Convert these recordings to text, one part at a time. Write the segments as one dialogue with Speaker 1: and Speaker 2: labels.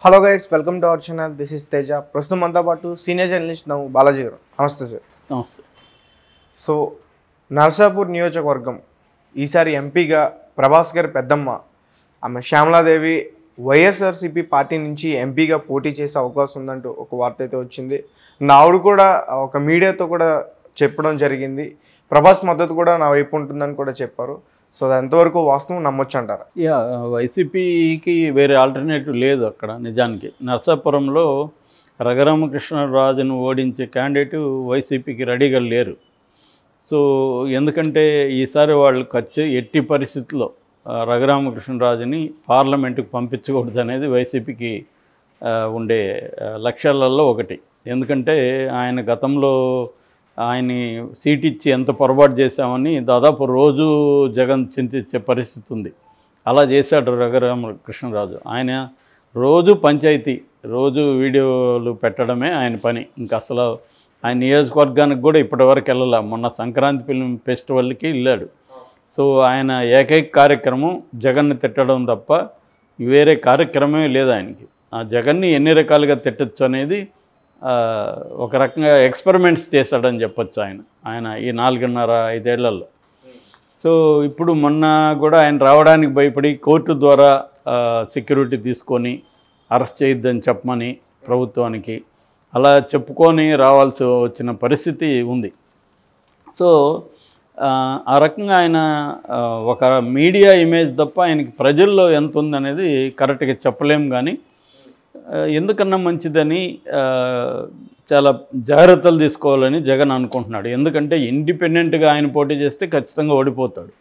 Speaker 1: Hello guys, welcome to our channel. This is Teja. ప్రస్తుతం మనతో పాటు సీనియర్ జర్నలిస్ట్ బాలాజీ గారు. నమస్తే సార్.
Speaker 2: నమస్తే.
Speaker 1: సో నర్సాపూర్ నియోజకవర్గం ఈసారి ఎంపీగా ప్రభాస్ గారి పెద్దమ్మ ఆమె శ్యామలాదేవి వైఎస్ఆర్సీపీ పార్టీ నుంచి ఎంపీగా పోటీ చేసే అవకాశం ఉందంటూ ఒక వార్త అయితే వచ్చింది. ఆవిడ కూడా ఒక మీడియాతో కూడా చెప్పడం జరిగింది. ప్రభాస్ మద్దతు కూడా నా వైపు ఉంటుందని కూడా చెప్పారు. సో అది ఎంతవరకు వాస్తవం నమ్మొచ్చు అంటారా?
Speaker 2: వైసీపీకి వేరే ఆల్టర్నేటివ్ లేదు అక్కడ. నిజానికి నర్సాపురంలో రఘురామకృష్ణరాజును ఓడించే క్యాండిడేట్ వైసీపీకి రెడీగా లేరు. సో ఎందుకంటే ఈసారి వాళ్ళు ఎట్టి పరిస్థితుల్లో రఘురామకృష్ణరాజుని పార్లమెంటుకు పంపించకూడదు అనేది వైసీపీకి ఉండే లక్ష్యాలలో ఒకటి. ఎందుకంటే ఆయన గతంలో ఆయన్ని సీట్ ఇచ్చి ఎంత పొరపాటు చేశామని దాదాపు రోజు జగన్ చింతించే పరిస్థితి ఉంది. అలా చేశాడు రఘురామకృష్ణరాజు. ఆయన రోజు పంచాయతీ, రోజు వీడియోలు పెట్టడమే ఆయన పని. ఇంకా అసలు ఆయన నియోజకవర్గానికి కూడా ఇప్పటివరకు వెళ్ళాల. మొన్న సంక్రాంతి ఫిల్మ్ ఫెస్టివల్కి వెళ్ళాడు. సో ఆయన ఏకైక కార్యక్రమం జగన్ని తిట్టడం తప్ప వేరే కార్యక్రమమే లేదు ఆయనకి. ఆ జగన్ని ఎన్ని రకాలుగా తిట్టచ్చు అనేది ఒక రకంగా ఎక్స్పెరిమెంట్స్ చేశాడని చెప్పొచ్చు ఆయన ఈ 4.5-5 ఏళ్లలో. సో ఇప్పుడు మొన్న కూడా ఆయన రావడానికి భయపడి కోర్టు ద్వారా సెక్యూరిటీ తీసుకొని అరెస్ట్ చేయొద్దని చెప్పమని ప్రభుత్వానికి అలా చెప్పుకొని రావాల్సి వచ్చిన పరిస్థితి ఉంది. సో ఆ రకంగా ఆయన ఒక మీడియా ఇమేజ్ తప్ప ఆయనకి ప్రజల్లో ఎంత ఉందనేది కరెక్ట్గా చెప్పలేం. కానీ ఎందుకన్నా మంచిదని చాలా జాగ్రత్తలు తీసుకోవాలని జగన్ అనుకుంటున్నాడు. ఎందుకంటే ఇండిపెండెంట్గా ఆయన పోటీ చేస్తే ఖచ్చితంగా ఓడిపోతాడు.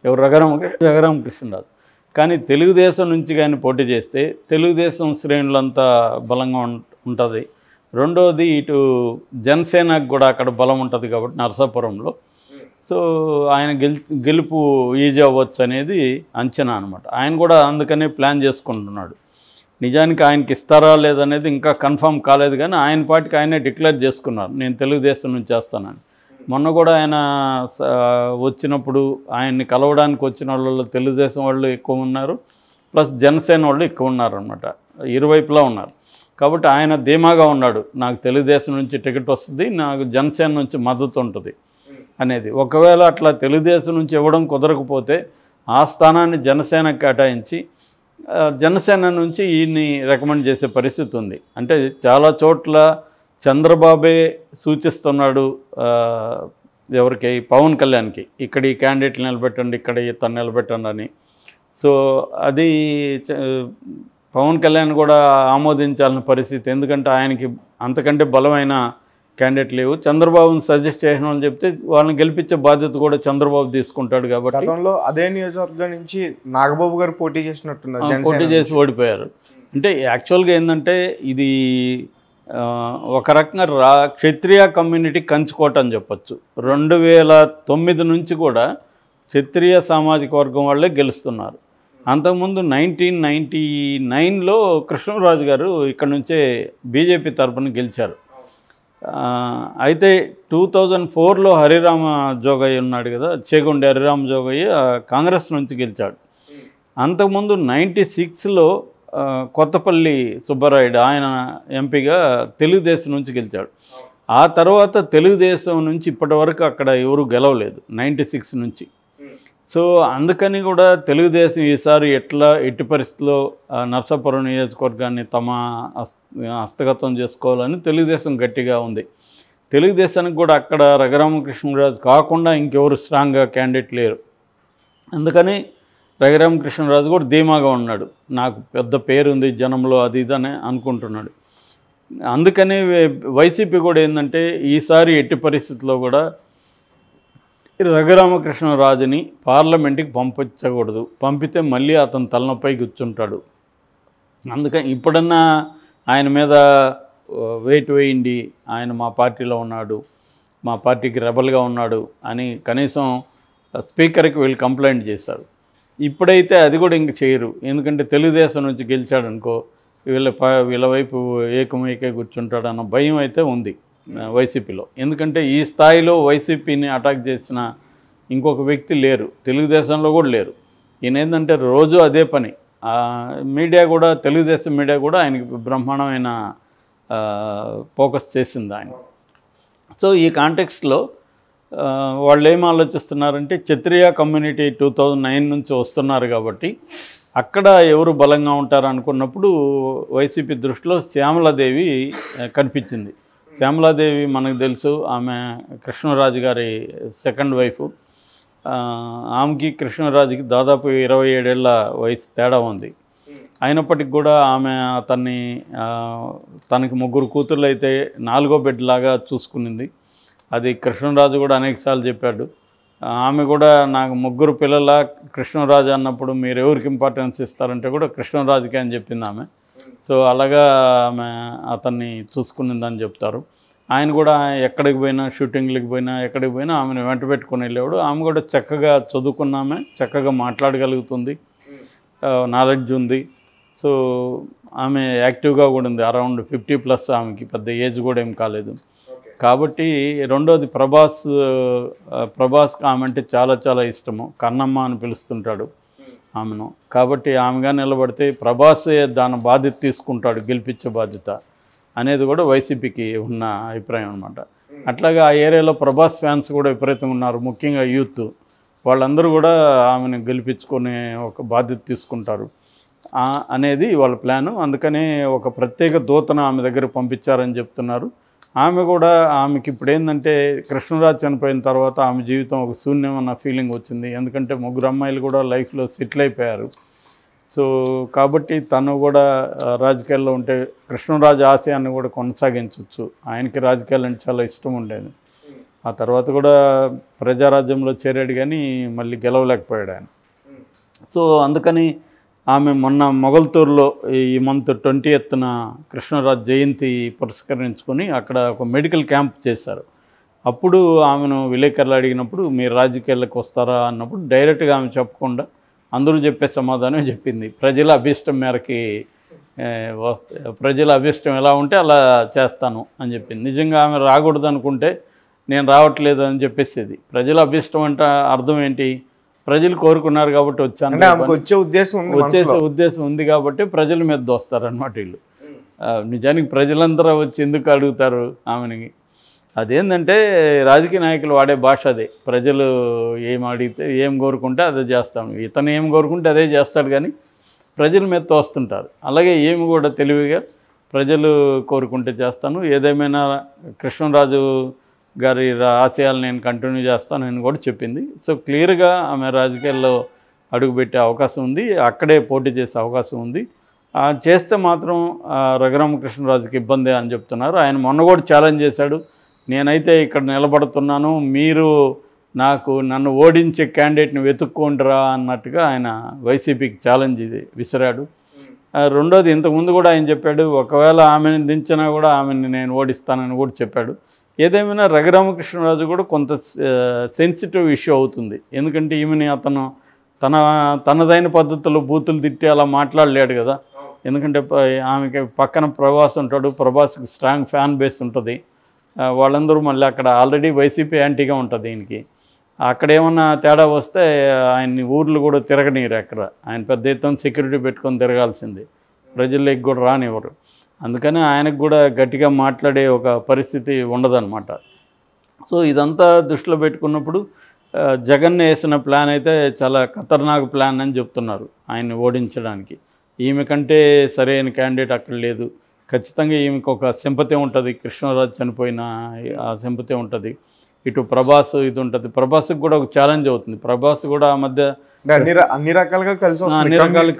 Speaker 2: ఎవరు? రఘురామకృష్ణరాజు. కానీ తెలుగుదేశం నుంచి కానీ పోటీ చేస్తే తెలుగుదేశం శ్రేణులంతా బలంగా ఉంటుంది. రెండోది ఇటు జనసేనకు కూడా అక్కడ బలం ఉంటుంది కాబట్టి నరసాపురంలో. సో ఆయన గెలుపు ఈజీ అవ్వచ్చు అనేది అంచనా అనమాట. ఆయన కూడా అందుకనే ప్లాన్ చేసుకుంటున్నాడు. నిజానికి ఆయనకి ఇస్తారా లేదనేది ఇంకా కన్ఫర్మ్ కాలేదు. కానీ ఆయన పార్టీకి ఆయనే డిక్లేర్ చేసుకున్నారు, నేను తెలుగుదేశం నుంచి చేస్తానని. మొన్న కూడా ఆయన వచ్చినప్పుడు ఆయన్ని కలవడానికి వచ్చిన వాళ్ళు తెలుగుదేశం వాళ్ళు ఎక్కువ ఉన్నారు, ప్లస్ జనసేన వాళ్ళు ఎక్కువ ఉన్నారు అనమాట. ఇరువైపులా ఉన్నారు. కాబట్టి ఆయన ధీమాగా ఉన్నాడు, నాకు తెలుగుదేశం నుంచి టికెట్ వస్తుంది, నాకు జనసేన నుంచి మద్దతు ఉంటుంది అనేది. ఒకవేళ అట్లా తెలుగుదేశం నుంచి ఇవ్వడం కుదరకపోతే ఆ స్థానాన్ని జనసేనకు కేటాయించి జనసేన నుంచి ఈయన్ని రికమెండ్ చేసే పరిస్థితి ఉంది. అంటే చాలా చోట్ల చంద్రబాబే సూచిస్తున్నాడు ఎవరికి, పవన్ కళ్యాణ్కి, ఇక్కడ ఈ క్యాండిడేట్లు నిలబెట్టండి, ఇక్కడ తను నిలబెట్టండి అని. సో అది పవన్ కళ్యాణ్ కూడా ఆమోదించాల్సిన పరిస్థితి. ఎందుకంటే ఆయనకి అంతకంటే బలమైన క్యాండిడేట్ లేవు. చంద్రబాబుని సజెస్ట్ చేసిన వాళ్ళు చెప్తే వాళ్ళని గెలిపించే బాధ్యత కూడా చంద్రబాబు తీసుకుంటాడు. కాబట్టి
Speaker 1: గతంలో అదే నియోజకవర్గం నుంచి నాగబాబు గారు పోటీ చేసినట్టున్నారు,
Speaker 2: పోటీ చేసి ఓడిపోయారు. అంటే యాక్చువల్గా ఏంటంటే ఇది ఒక రకంగా క్షత్రియ కమ్యూనిటీ కంచుకోట అని చెప్పచ్చు. 2009 నుంచి కూడా క్షత్రియ సామాజిక వర్గం వాళ్ళే గెలుస్తున్నారు. అంతకుముందు 1999లో కృష్ణరాజు గారు ఇక్కడ నుంచే బీజేపీ తరఫున గెలిచారు. అయితే 2004లో హరిరామ జోగయ్య ఉన్నాడు కదా, చేగొండి హరిరామ జోగయ్య కాంగ్రెస్ నుంచి గెలిచాడు. అంతకుముందు 96లో కొత్తపల్లి సుబ్బరాయుడు ఆయన ఎంపీగా తెలుగుదేశం నుంచి గెలిచాడు. ఆ తర్వాత తెలుగుదేశం నుంచి ఇప్పటి వరకు అక్కడ ఎవరు గెలవలేదు 96 నుంచి. సో అందుకని కూడా తెలుగుదేశం ఈసారి ఎట్టి పరిస్థితుల్లో నర్సాపురం నియోజకవర్గాన్ని తమ హస్తగతం చేసుకోవాలని తెలుగుదేశం గట్టిగా ఉంది. తెలుగుదేశానికి కూడా అక్కడ రఘురామకృష్ణరాజు కాకుండా ఇంకెవరు స్ట్రాంగ్గా క్యాండిడేట్ లేరు. అందుకని రఘురామకృష్ణరాజు కూడా ధీమాగా ఉన్నాడు, నాకు పెద్ద పేరుంది జనంలో, అది ఇదని అనుకుంటున్నాడు. అందుకని వైసీపీ కూడా ఏంటంటే ఈసారి ఎట్టి పరిస్థితుల్లో కూడా రఘురామకృష్ణరాజుని పార్లమెంట్కి పంపించకూడదు, పంపితే మళ్ళీ అతను తలనొప్పై కూర్చుంటాడు. అందుకని ఇప్పుడన్నా ఆయన మీద వెయిట్ వేయండి, ఆయన మా పార్టీలో ఉన్నాడు, మా పార్టీకి రెబల్గా ఉన్నాడు అని కనీసం స్పీకర్కి వీళ్ళు కంప్లైంట్ చేశారు. ఇప్పుడైతే అది కూడా ఇంక చేయరు. ఎందుకంటే తెలుగుదేశం నుంచి గెలిచాడనుకో వీళ్ళ వైపు ఏకమైకే కూర్చుంటాడు అన్న భయం అయితే ఉంది వైసీపీలో. ఎందుకంటే ఈ స్థాయిలో వైసీపీని అటాక్ చేసిన ఇంకొక వ్యక్తి లేరు, తెలుగుదేశంలో కూడా లేరు. ఈయన ఏంటంటే రోజు అదే పని, మీడియా కూడా, తెలుగుదేశం మీడియా కూడా ఆయనకి బ్రహ్మాండమైన ఫోకస్ చేసింది ఆయన. సో ఈ కాంటెక్స్ట్లో వాళ్ళు ఏం ఆలోచిస్తున్నారంటే, క్షత్రియ కమ్యూనిటీ 2009 నుంచి వస్తున్నారు కాబట్టి అక్కడ ఎవరు బలంగా ఉంటారు అనుకున్నప్పుడు వైసీపీ దృష్టిలో శ్యామలాదేవి కనిపించింది. శ్యామలాదేవి మనకు తెలుసు, ఆమె కృష్ణరాజు గారి సెకండ్ వైఫ్. ఆమెకి కృష్ణరాజుకి దాదాపు 27 ఏళ్ల వయసు తేడా ఉంది. అయినప్పటికి కూడా ఆమె తనకి 3 కూతుర్లు అయితే 4వ బిడ్డ లాగా చూసుకునింది. అది కృష్ణరాజు కూడా అనేకసార్లు చెప్పాడు. ఆమె కూడా నాకు 3 పిల్లల కృష్ణరాజు అన్నప్పుడు మీరు ఎవరికి ఇంపార్టెన్స్ ఇస్తారంటే కూడా కృష్ణరాజుకే అని చెప్పింది ఆమె. సో అలాగా ఆమె అతన్ని చూసుకునిందని చెప్తారు. ఆయన కూడా ఎక్కడికి పోయినా, షూటింగ్లకి పోయినా, ఎక్కడికి పోయినా ఆమెను వెంట పెట్టుకుని వెళ్ళేవాడు. ఆమె కూడా చక్కగా చదువుకున్నామే, చక్కగా మాట్లాడగలుగుతుంది, నాలెడ్జ్ ఉంది. సో ఆమె యాక్టివ్గా కూడా ఉంది. అరౌండ్ 50+ ఆమెకి పెద్ద ఏజ్ కూడా ఏం కాలేదు. కాబట్టి రెండోది ప్రభాస్కి ఆమె అంటే చాలా చాలా ఇష్టము. కన్నమ్మ అని పిలుస్తుంటాడు ఆమెను. కాబట్టి ఆమెగా నిలబడితే ప్రభాసే దాని బాధ్యత తీసుకుంటాడు, గెలిపించే బాధ్యత అనేది కూడా వైసీపీకి ఉన్న అభిప్రాయం అనమాట. అట్లాగా ఆ ఏరియాలో ప్రభాస్ ఫ్యాన్స్ కూడా విపరీతంగా ఉన్నారు, ముఖ్యంగా యూత్. వాళ్ళందరూ కూడా ఆమెను గెలిపించుకునే ఒక బాధ్యత తీసుకుంటారు అనేది వాళ్ళ ప్లాను. అందుకనే ఒక ప్రత్యేక దూతను ఆమె దగ్గర పంపించారని చెప్తున్నారు. ఆమెకి ఇప్పుడు ఏంటంటే, కృష్ణరాజు చనిపోయిన తర్వాత ఆమె జీవితం ఒక శూన్యం అన్న ఫీలింగ్ వచ్చింది. ఎందుకంటే 3 అమ్మాయిలు కూడా లైఫ్లో సెటిల్ అయిపోయారు. సో కాబట్టి తను కూడా రాజకీయాల్లో ఉంటే కృష్ణరాజు ఆశయాన్ని కూడా కొనసాగించవచ్చు. ఆయనకి రాజకీయాలు అంటే చాలా ఇష్టం ఉండేది. ఆ తర్వాత కూడా ప్రజారాజ్యంలో చేరాడు, కానీ మళ్ళీ గెలవలేకపోయాడు ఆయన. సో అందుకని ఆమె మొన్న మొగల్తూరులో ఈ మంత్ 20న కృష్ణరాజు జయంతి పురస్కరించుకొని అక్కడ ఒక మెడికల్ క్యాంప్ చేశారు. అప్పుడు ఆమెను విలేకరులు అడిగినప్పుడు మీరు రాజకీయాలకు వస్తారా అన్నప్పుడు డైరెక్ట్గా ఆమె చెప్పకుండా అందరూ చెప్పే సమాధానం చెప్పింది. ప్రజల అభిష్టం మేరకి, ప్రజల అభిష్టం ఎలా ఉంటే అలా చేస్తాను అని చెప్పింది. నిజంగా ఆమె రాకూడదు అనుకుంటే నేను రావట్లేదు అని చెప్పేసేది. ప్రజల అభిష్టం అంటే అర్థం ఏంటి? ప్రజలు కోరుకున్నారు కాబట్టి వచ్చాను, వచ్చే ఉద్దేశం ఉంది కాబట్టి ప్రజల మీద దోస్తారనమాట వీళ్ళు. నిజానికి ప్రజలందరూ వచ్చి ఎందుకు అడుగుతారు ఆమెకి? అదేంటంటే రాజకీయ నాయకులు వాడే భాష అదే. ప్రజలు ఏం అడిగితే, ఏం కోరుకుంటే అదే చేస్తాను, ఇతను ఏం కోరుకుంటే అదే చేస్తాడు, కానీ ప్రజల మీద తోస్తుంటారు. అలాగే ఏమి కూడా తెలివిగా ప్రజలు కోరుకుంటే చేస్తాను, ఏదేమైనా కృష్ణరాజు గారి ఆశయాలు నేను కంటిన్యూ చేస్తానని కూడా చెప్పింది. సో క్లియర్గా ఆమె రాజకీయాల్లో అడుగుపెట్టే అవకాశం ఉంది, అక్కడే పోటీ చేసే అవకాశం ఉంది. చేస్తే మాత్రం రఘురామకృష్ణరాజుకి ఇబ్బంది అని చెప్తున్నారు. ఆయన మొన్న కూడా ఛాలెంజ్ చేశాడు, నేనైతే ఇక్కడ నిలబడుతున్నాను, మీరు నన్ను ఓడించే క్యాండిడేట్ని వెతుక్కోండిరా అన్నట్టుగా ఆయన వైసీపీకి ఛాలెంజ్ విసిరాడు. రెండోది, ఇంతకుముందు కూడా ఆయన చెప్పాడు, ఒకవేళ ఆమెను దించినా కూడా ఆమెను నేను ఓడిస్తానని కూడా చెప్పాడు. ఏదేమైనా రఘురామకృష్ణరాజు కూడా కొంత సెన్సిటివ్ ఇష్యూ అవుతుంది. ఎందుకంటే ఈమెని అతను తనదైన పద్ధతిలో బూతులు తిట్టి అలా మాట్లాడలేడు కదా. ఎందుకంటే ఆమెకి పక్కన ప్రభాస్ ఉంటాడు, ప్రభాస్కి స్ట్రాంగ్ ఫ్యాన్ బేస్ ఉంటుంది. వాళ్ళందరూ మళ్ళీ అక్కడ ఆల్రెడీ వైసీపీ యాంటీగా ఉంటుంది ఈయనకి. అక్కడ ఏమన్నా తేడా వస్తే ఆయన్ని ఊర్లు కూడా తిరగనీరు. అక్కడ ఆయన పెద్ద ఎత్తున సెక్యూరిటీ పెట్టుకొని తిరగాల్సింది, ప్రజల్లోకి కూడా రానివ్వరు. అందుకని ఆయనకు కూడా గట్టిగా మాట్లాడే ఒక పరిస్థితి ఉండదన్నమాట. సో ఇదంతా దృష్టిలో పెట్టుకున్నప్పుడు జగన్ వేసిన ప్లాన్ అయితే చాలా ఖతర్నాక్ ప్లాన్ అని చెప్తున్నారు ఆయన్ని ఓడించడానికి. ఈమె కంటే సరైన క్యాండిడేట్ అక్కడ లేదు. ఖచ్చితంగా ఈమెకు ఒక సింపతి ఉంటుంది, కృష్ణరాజు చనిపోయిన ఆ సింపతి ఉంటుంది. ఇటు ప్రభాస్ ఇది ఉంటుంది, ప్రభాస్కి కూడా ఒక ఛాలెంజ్ అవుతుంది. ప్రభాస్ కూడా ఆ మధ్య
Speaker 1: అన్ని రకాలుగా కలిసి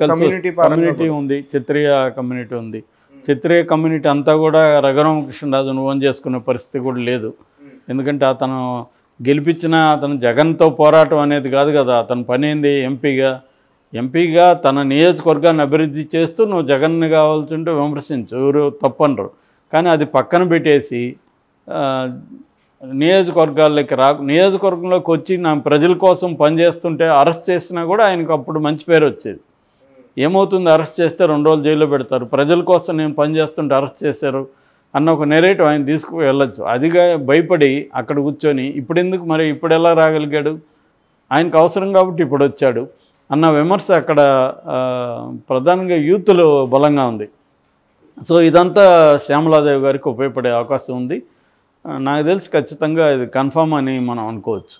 Speaker 2: కమ్యూనిటీ ఉంది, క్షత్రియ కమ్యూనిటీ ఉంది. క్షత్రియ కమ్యూనిటీ అంతా కూడా రఘురామకృష్ణరాజును ఓన్ చేసుకునే పరిస్థితి కూడా లేదు. ఎందుకంటే అతను గెలిపించిన అతను జగన్తో పోరాటం అనేది కాదు కదా. అతని పని ఏంది? ఎంపీగా తన నియోజకవర్గాన్ని అభివృద్ధి చేస్తూ నువ్వు జగన్ని కావాల్సింటే విమర్శించు, ఎవరు తప్పనరు. కానీ అది పక్కన పెట్టేసి నియోజకవర్గంలోకి వచ్చి నా ప్రజల కోసం పనిచేస్తుంటే అరెస్ట్ చేసినా కూడా ఆయనకు అప్పుడు మంచి పేరు వచ్చేది. ఏమవుతుంది, అరెస్ట్ చేస్తే 2 రోజులు జైల్లో పెడతారు, ప్రజల కోసం నేను పనిచేస్తుంటే అరెస్ట్ చేశారు అన్న ఒక నెరేటివ్ ఆయన తీసుకు వెళ్ళొచ్చు. అదిగా భయపడి అక్కడ కూర్చొని ఇప్పుడు ఎలా రాగలిగాడు? ఆయనకు అవసరం కాబట్టి ఇప్పుడు వచ్చాడు. అన్న విమర్శ అక్కడ ప్రధానంగా యూత్లో బలంగా ఉంది. సో ఇదంతా శ్యామలాదేవి గారికి ఉపయోగపడే అవకాశం ఉంది. నాకు తెలిసి ఖచ్చితంగా ఇది కన్ఫామ్ అని మనం అనుకోవచ్చు.